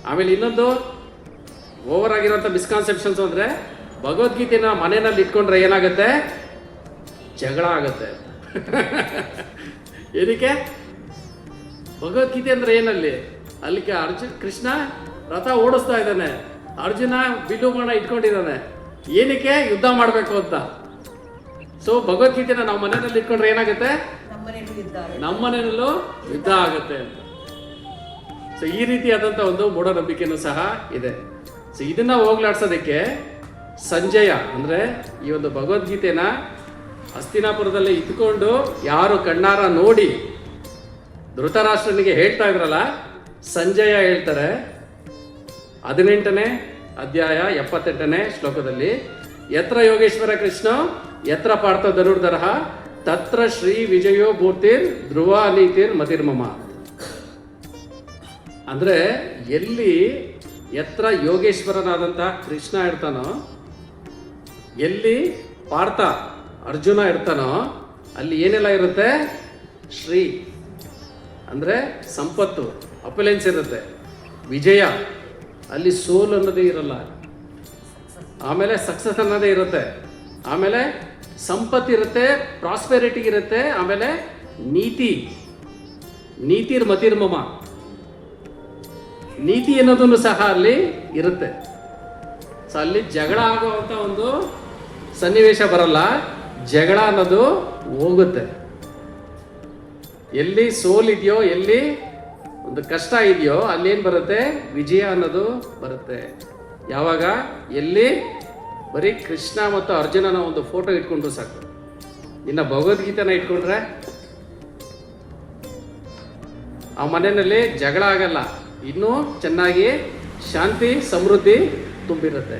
ಆಮೇಲೆ ಇನ್ನೊಂದು ಓವರ್ ಆಗಿರೋಂಥ ಮಿಸ್ಕಾನ್ಸೆಪ್ಷನ್ಸ್ ಅಂದರೆ ಭಗವದ್ಗೀತೆನ ಮನೆಯಲ್ಲಿ ಇಟ್ಕೊಂಡ್ರೆ ಏನಾಗುತ್ತೆ, ಜಗಳ ಆಗುತ್ತೆ. ಏನಕ್ಕೆ? ಭಗವದ್ಗೀತೆ ಅಂದ್ರೆ ಏನಲ್ಲಿ? ಅಲ್ಲಿಗೆ ಕೃಷ್ಣ ರಥ ಓಡಿಸ್ತಾ ಇದ್ದಾನೆ, ಅರ್ಜುನ ಬಿಲ್ಲು ಬಾಣ ಇಟ್ಕೊಂಡಿದ್ದಾನೆ. ಏನಕ್ಕೆ? ಯುದ್ಧ ಮಾಡಬೇಕು ಅಂತ. ಸೊ ಭಗವದ್ಗೀತೆನ ನಾವು ಮನೆಯಲ್ಲಿ ಇಟ್ಕೊಂಡ್ರೆ ಏನಾಗುತ್ತೆ, ನಮ್ಮ ಮನೆಯಲ್ಲೂ ಯುದ್ಧ ಆಗುತ್ತೆ ಅಂತ. ಸೊ ಈ ರೀತಿಯಾದಂಥ ಒಂದು ಮೂಢನಂಬಿಕೆನೂ ಸಹ ಇದೆ. ಸೊ ಇದನ್ನ ಹೋಗ್ಲಾಡ್ಸೋದಕ್ಕೆ ಸಂಜಯ ಅಂದರೆ ಈ ಒಂದು ಭಗವದ್ಗೀತೆನ ಹಸ್ತಿನಾಪುರದಲ್ಲಿ ಇದ್ಕೊಂಡು ಯಾರು ಕಣ್ಣಾರ ನೋಡಿ ಧೃತರಾಷ್ಟ್ರನಿಗೆ ಹೇಳ್ತಾ ಇದ್ರಲ್ಲ, ಸಂಜಯ ಹೇಳ್ತಾರೆ 18ನೇ ಅಧ್ಯಾಯ 78ನೇ ಶ್ಲೋಕದಲ್ಲಿ, ಯತ್ರ ಯೋಗೇಶ್ವರ ಕೃಷ್ಣ ಯತ್ರ ಪಾರ್ಥ ಧನುರ್ಧರ ತತ್ರ ಶ್ರೀ ವಿಜಯೋ ಮೂರ್ತಿರ್ ಧ್ರುವ ನೀತಿರ್ ಮತಿರ್ಮಮ. ಅಂದ್ರೆ ಎಲ್ಲಿ ಯತ್ರ ಯೋಗೇಶ್ವರನಾದಂಥ ಕೃಷ್ಣ ಇರ್ತಾನೋ, ಎಲ್ಲಿ ಪಾರ್ಥ ಅರ್ಜುನ ಇರ್ತಾನೋ, ಅಲ್ಲಿ ಏನೆಲ್ಲ ಇರುತ್ತೆ? ಶ್ರೀ ಅಂದರೆ ಸಂಪತ್ತು, ಅಪುಲೆನ್ಸ್ ಇರುತ್ತೆ. ವಿಜಯ, ಅಲ್ಲಿ ಸೋಲ್ ಅನ್ನೋದೇ ಇರಲ್ಲ. ಆಮೇಲೆ ಸಕ್ಸಸ್ ಅನ್ನೋದೇ ಇರುತ್ತೆ. ಆಮೇಲೆ ಸಂಪತ್ತು ಇರುತ್ತೆ, ಪ್ರಾಸ್ಪೆರಿಟಿ ಇರುತ್ತೆ. ಆಮೇಲೆ ನೀತಿರ್ ಮತಿರ್ಮಮ, ನೀತಿ ಅನ್ನೋದನ್ನು ಸಹ ಅಲ್ಲಿ ಇರುತ್ತೆ. ಸೊ ಅಲ್ಲಿ ಜಗಳ ಆಗುವಂಥ ಒಂದು ಸನ್ನಿವೇಶ ಬರಲ್ಲ, ಜಗಳ ಅನ್ನೋದು ಹೋಗುತ್ತೆ. ಎಲ್ಲಿ ಸೋಲ್ ಇದೆಯೋ, ಎಲ್ಲಿ ಒಂದು ಕಷ್ಟ ಇದೆಯೋ, ಅಲ್ಲೇನು ಬರುತ್ತೆ? ವಿಜಯ ಅನ್ನೋದು ಬರುತ್ತೆ. ಯಾವಾಗ? ಎಲ್ಲಿ ಬರೀ ಕೃಷ್ಣ ಮತ್ತು ಅರ್ಜುನನ ಒಂದು ಫೋಟೋ ಇಟ್ಕೊಂಡ್ರು ಸಾಕು. ಇನ್ನು ಭಗವದ್ಗೀತೆನ ಇಟ್ಕೊಂಡ್ರೆ ಆ ಮನೆಯಲ್ಲಿ ಜಗಳ ಆಗಲ್ಲ, ಇನ್ನೂ ಚೆನ್ನಾಗಿ ಶಾಂತಿ ಸಮೃದ್ಧಿ ತುಂಬಿರುತ್ತೆ.